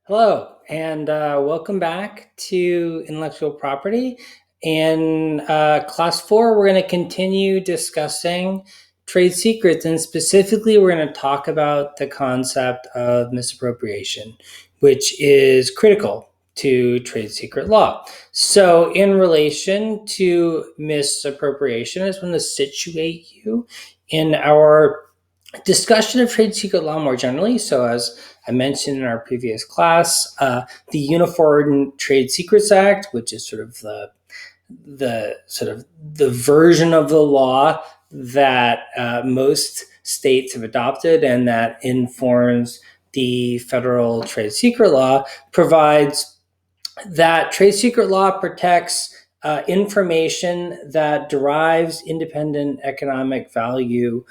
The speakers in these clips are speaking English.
Hello, and welcome back to intellectual property. In class 4, we're going to continue discussing trade secrets, and specifically, we're going to talk about the concept of misappropriation, which is critical to trade secret law. So, in relation to misappropriation, I just want to situate you in our discussion of trade secret law more generally. So, as I mentioned in our previous class, the Uniform Trade Secrets Act, which is sort of the version of the law that most states have adopted and that informs the federal trade secret law, provides that trade secret law protects information that derives independent economic value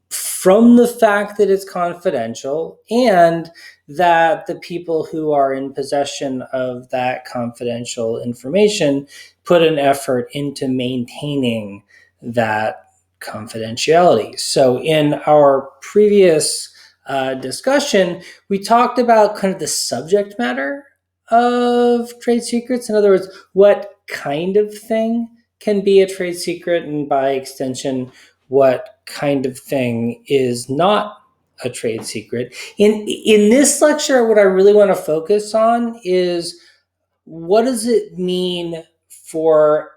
from the fact that it's confidential and that the people who are in possession of that confidential information put an effort into maintaining that confidentiality. So, in our previous discussion, we talked about kind of the subject matter of trade secrets. In other words, what kind of thing can be a trade secret, and by extension, what kind of thing is not a trade secret. In this lecture, what I really want to focus on is what does it mean for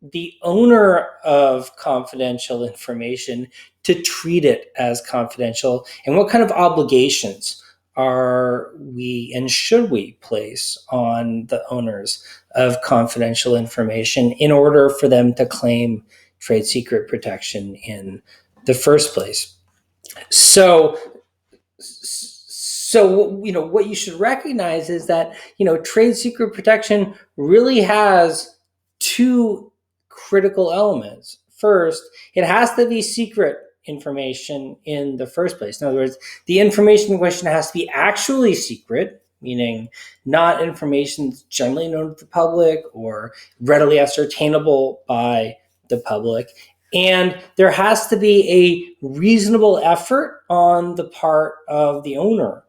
the owner of confidential information to treat it as confidential, and what kind of obligations are we and should we place on the owners of confidential information in order for them to claim trade secret protection in the first place. So what you should recognize is that trade secret protection really has two critical elements. First, it has to be secret information in the first place. In other words, the information in question has to be actually secret, meaning not information that's generally known to the public or readily ascertainable by the public. And there has to be a reasonable effort on the part of the owner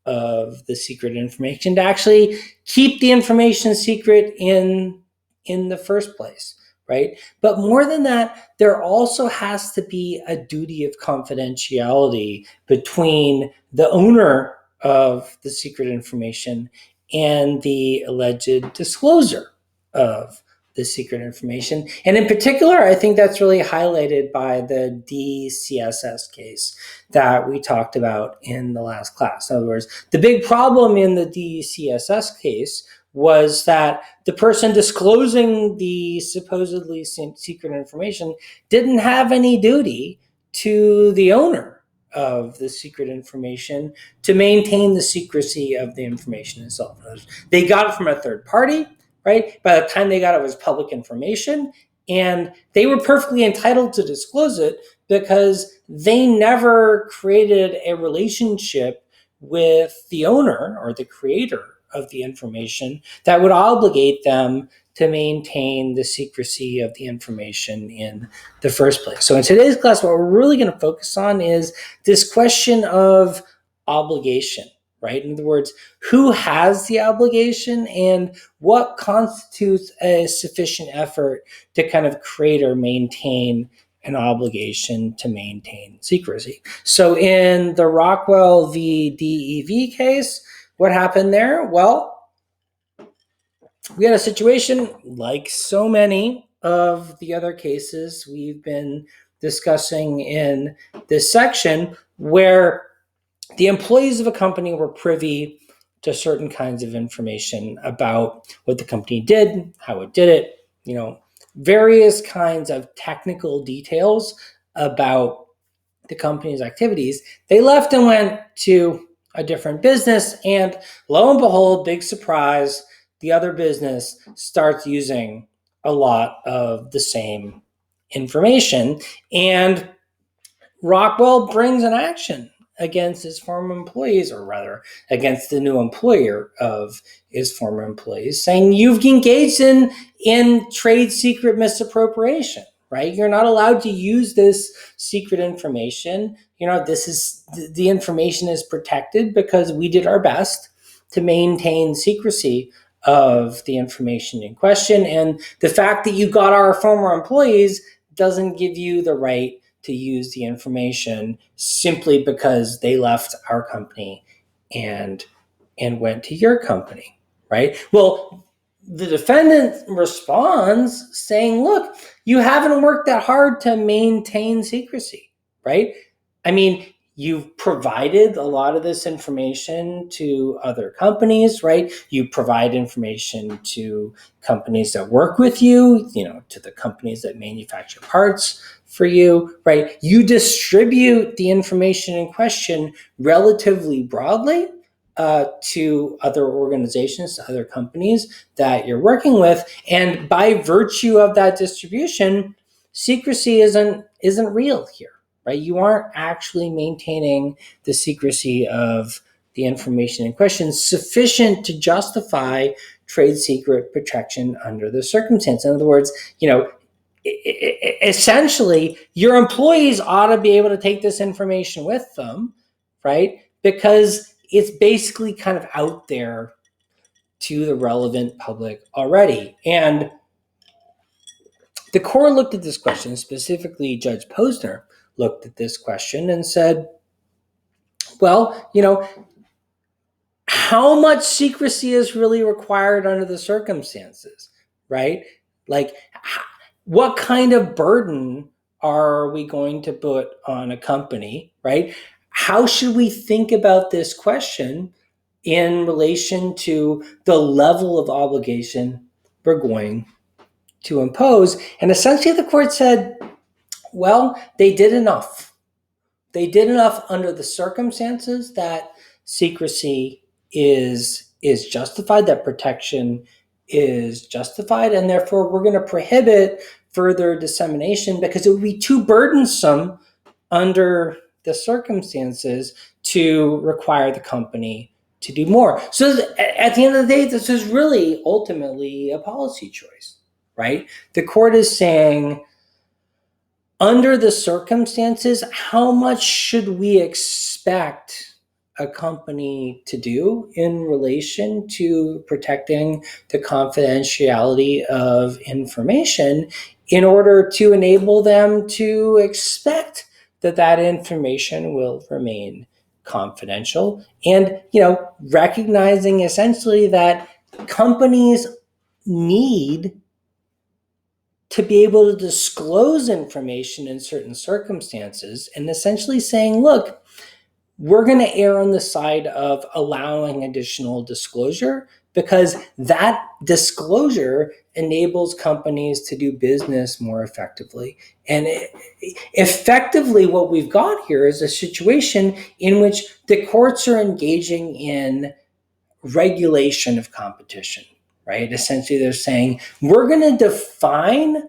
of the secret information to actually keep the information secret in the first place, right? But more than that, there also has to be a duty of confidentiality between the owner of the secret information and the alleged disclosure of the secret information. And in particular, I think that's really highlighted by the DCSS case that we talked about in the last class. In other words, the big problem in the DCSS case was that the person disclosing the supposedly secret information didn't have any duty to the owner of the secret information to maintain the secrecy of the information itself. They got it from a third party, right? By the time they got it, it was public information, and they were perfectly entitled to disclose it because they never created a relationship with the owner or the creator of the information that would obligate them to maintain the secrecy of the information in the first place. So in today's class, what we're really going to focus on is this question of obligation, right? In other words, who has the obligation and what constitutes a sufficient effort to kind of create or maintain an obligation to maintain secrecy. So in the Rockwell v. DEV case, what happened there? Well, we had a situation like so many of the other cases we've been discussing in this section where the employees of a company were privy to certain kinds of information about what the company did, how it did it, various kinds of technical details about the company's activities. They left and went to a different business, and lo and behold, big surprise, the other business starts using a lot of the same information, and Rockwell brings an action against his former employees, or rather against the new employer of his former employees, saying you've engaged in trade secret misappropriation, right? You're not allowed to use this secret information. This is the information is protected because we did our best to maintain secrecy of the information in question. And the fact that you got our former employees doesn't give you the right to use the information simply because they left our company and went to your company, right? Well, the defendant responds saying, look, you haven't worked that hard to maintain secrecy, right? I mean, you've provided a lot of this information to other companies, right? You provide information to companies that work with you, to the companies that manufacture parts for you, right? You distribute the information in question relatively broadly to other organizations, to other companies that you're working with, and by virtue of that distribution, secrecy isn't real here, right? You aren't actually maintaining the secrecy of the information in question sufficient to justify trade secret protection under the circumstance. In other words, essentially, your employees ought to be able to take this information with them, right? Because it's basically kind of out there to the relevant public already. And the court looked at this question, specifically Judge Posner looked at this question and said, well, how much secrecy is really required under the circumstances, right? Like, what kind of burden are we going to put on a company, right? How should we think about this question in relation to the level of obligation we're going to impose? And essentially the court said, well, they did enough. They did enough under the circumstances that secrecy is justified, that protection is justified, and therefore we're going to prohibit further dissemination because it would be too burdensome under the circumstances to require the company to do more. So at the end of the day, this is really ultimately a policy choice, right? The court is saying, under the circumstances, how much should we expect a company to do in relation to protecting the confidentiality of information in order to enable them to expect that information will remain confidential? And, recognizing essentially that companies need to be able to disclose information in certain circumstances, and essentially saying, look, we're going to err on the side of allowing additional disclosure because that disclosure enables companies to do business more effectively. And effectively, what we've got here is a situation in which the courts are engaging in regulation of competition, right? Essentially, they're saying, we're going to define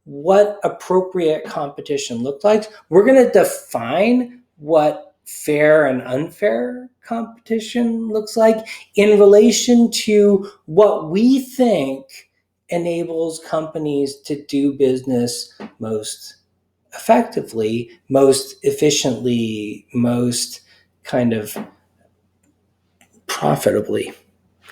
what appropriate competition looks like. We're going to define what fair and unfair competition looks like in relation to what we think enables companies to do business most effectively, most efficiently, most kind of profitably,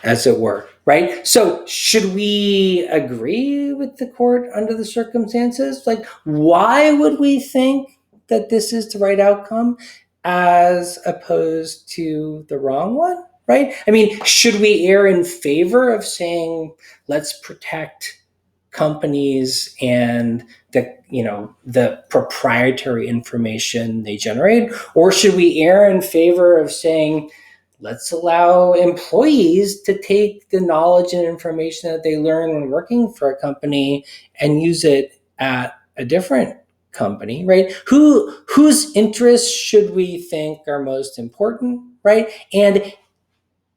as it were, right? So should we agree with the court under the circumstances? Like, why would we think that this is the right outcome as opposed to the wrong one, right? I mean, should we err in favor of saying, let's protect companies and the proprietary information they generate? Or should we err in favor of saying, let's allow employees to take the knowledge and information that they learn when working for a company and use it at a different company, right? Whose interests should we think are most important, right? And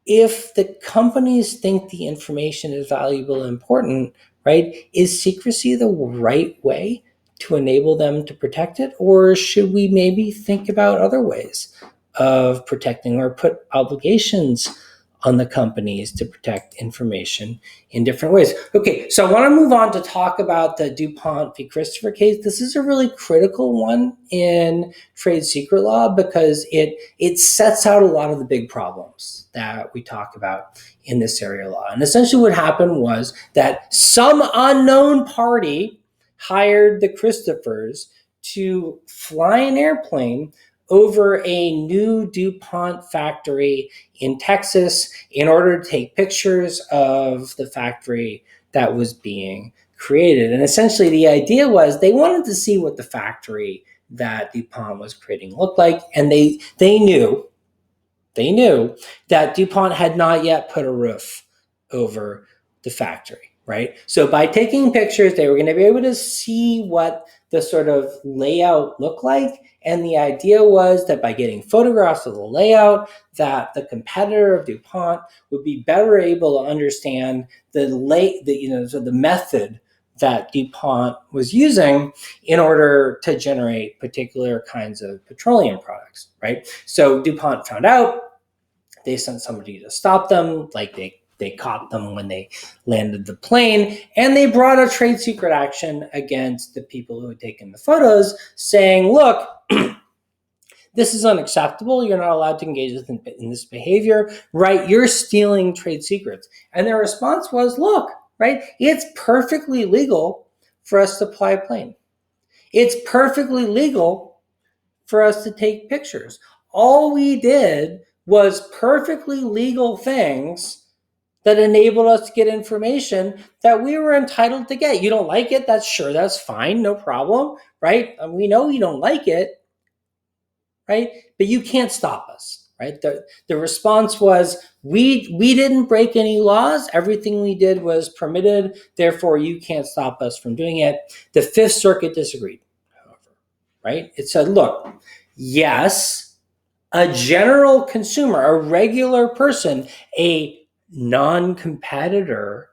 if the companies think the information is valuable and important, right, is secrecy the right way to enable them to protect it? Or should we maybe think about other ways of protecting or put obligations on the companies to protect information in different ways. Okay, so I want to move on to talk about the DuPont v. Christopher case. This is a really critical one in trade secret law because it sets out a lot of the big problems that we talk about in this area of law. And essentially what happened was that some unknown party hired the Christophers to fly an airplane over a new DuPont factory in Texas in order to take pictures of the factory that was being created. And essentially the idea was they wanted to see what the factory that DuPont was creating looked like. And they knew that DuPont had not yet put a roof over the factory, right? So by taking pictures, they were going to be able to see what the sort of layout looked like. And the idea was that by getting photographs of the layout, that the competitor of DuPont would be better able to understand the method that DuPont was using in order to generate particular kinds of petroleum products, right? So DuPont found out, they sent somebody to stop them, like they caught them when they landed the plane, and they brought a trade secret action against the people who had taken the photos, saying, look, this is unacceptable. You're not allowed to engage in this behavior, right? You're stealing trade secrets. And their response was, look, right, it's perfectly legal for us to fly a plane. It's perfectly legal for us to take pictures. All we did was perfectly legal things that enabled us to get information that we were entitled to get. You don't like it? That's fine, no problem, right? And we know you don't like it, right? But you can't stop us, right? The response was, we didn't break any laws. Everything we did was permitted. Therefore, you can't stop us from doing it. The Fifth Circuit disagreed, however, right? It said, look, yes, a general consumer, a regular person, a non-competitor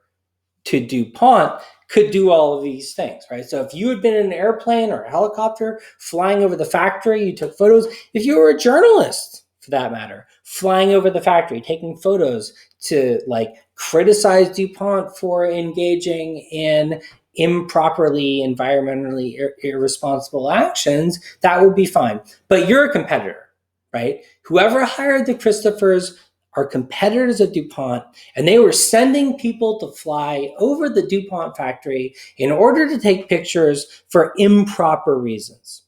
to DuPont could do all of these things, right? So if you had been in an airplane or a helicopter flying over the factory, you took photos. If you were a journalist, for that matter, flying over the factory, taking photos to criticize DuPont for engaging in improperly, environmentally irresponsible actions, that would be fine. But you're a competitor, right? Whoever hired the Christophers are competitors of DuPont, and they were sending people to fly over the DuPont factory in order to take pictures for improper reasons.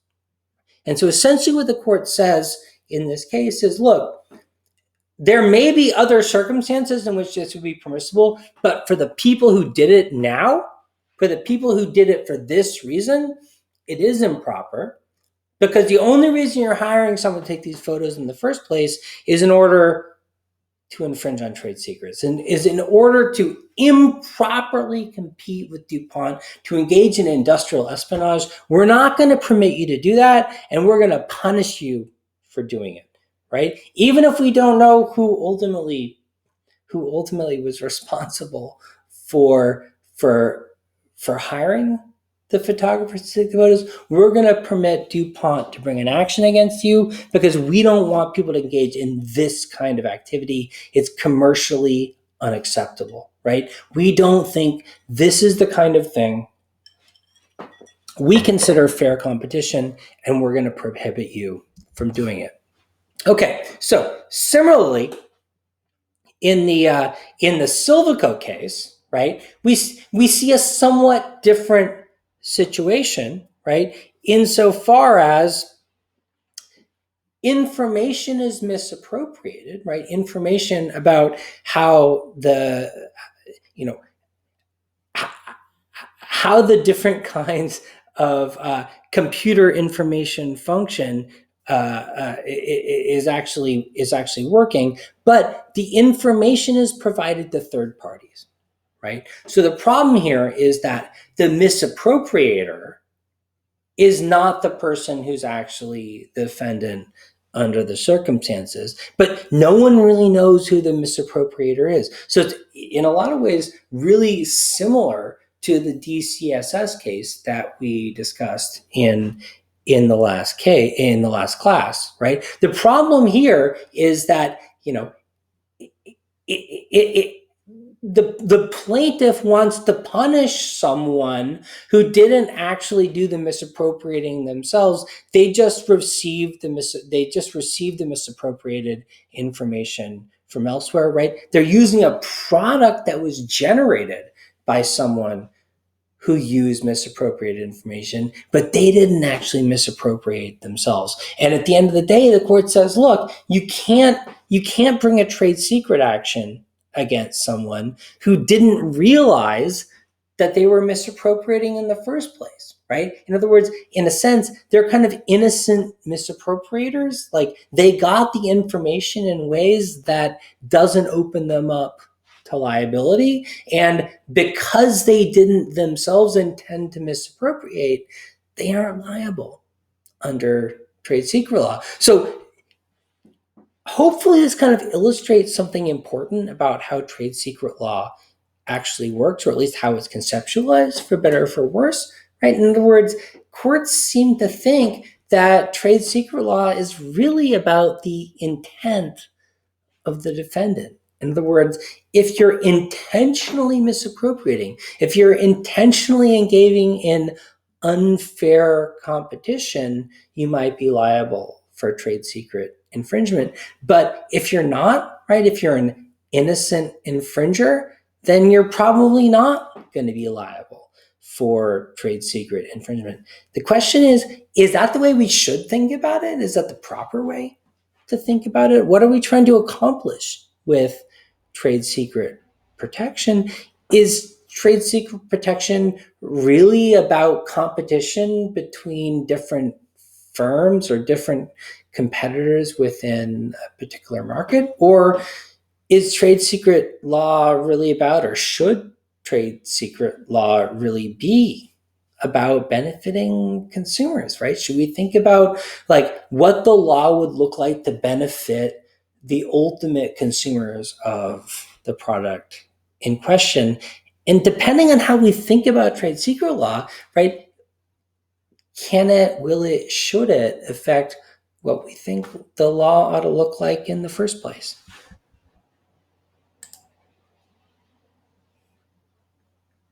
And so essentially what the court says in this case is, look, there may be other circumstances in which this would be permissible, but for the people who did it now, for the people who did it for this reason, it is improper, because the only reason you're hiring someone to take these photos in the first place is in order to infringe on trade secrets, and is in order to improperly compete with DuPont, to engage in industrial espionage. We're not going to permit you to do that, and we're going to punish you for doing it, right? Even if we don't know who ultimately was responsible for hiring the photographers to take the photos, we're going to permit DuPont to bring an action against you because we don't want people to engage in this kind of activity. It's commercially unacceptable, right? We don't think this is the kind of thing we consider fair competition, and we're going to prohibit you from doing it. Okay, so similarly, in the silvaco case, right, we see a somewhat different situation, right, insofar as information is misappropriated, right? Information about how the how the different kinds of computer information function is actually working, but the information is provided to third parties, right? So the problem here is that the misappropriator is not the person who's actually the defendant under the circumstances, but no one really knows who the misappropriator is. So it's in a lot of ways really similar to the DCSS case that we discussed in the last class, right? The problem here is that the plaintiff wants to punish someone who didn't actually do the misappropriating themselves. They just received the misappropriated information from elsewhere, right? They're using a product that was generated by someone who used misappropriated information, but they didn't actually misappropriate themselves. And at the end of the day, the court says, look, you can't bring a trade secret action against someone who didn't realize that they were misappropriating in the first place, right? In other words, in a sense, they're kind of innocent misappropriators. Like, they got the information in ways that doesn't open them up to liability. And because they didn't themselves intend to misappropriate, they aren't liable under trade secret law. So hopefully this kind of illustrates something important about how trade secret law actually works, or at least how it's conceptualized, for better or for worse, right? In other words, courts seem to think that trade secret law is really about the intent of the defendant. In other words, if you're intentionally misappropriating, if you're intentionally engaging in unfair competition, you might be liable for trade secret infringement. But if you're not, right, if you're an innocent infringer, then you're probably not going to be liable for trade secret infringement. The question is that the way we should think about it? Is that the proper way to think about it? What are we trying to accomplish with trade secret protection? Is trade secret protection really about competition between different firms or different competitors within a particular market? Or is trade secret law really about, or should trade secret law really be about benefiting consumers, right? Should we think about like what the law would look like to benefit the ultimate consumers of the product in question? And depending on how we think about trade secret law, right, can it, will it, should it affect what we think the law ought to look like in the first place?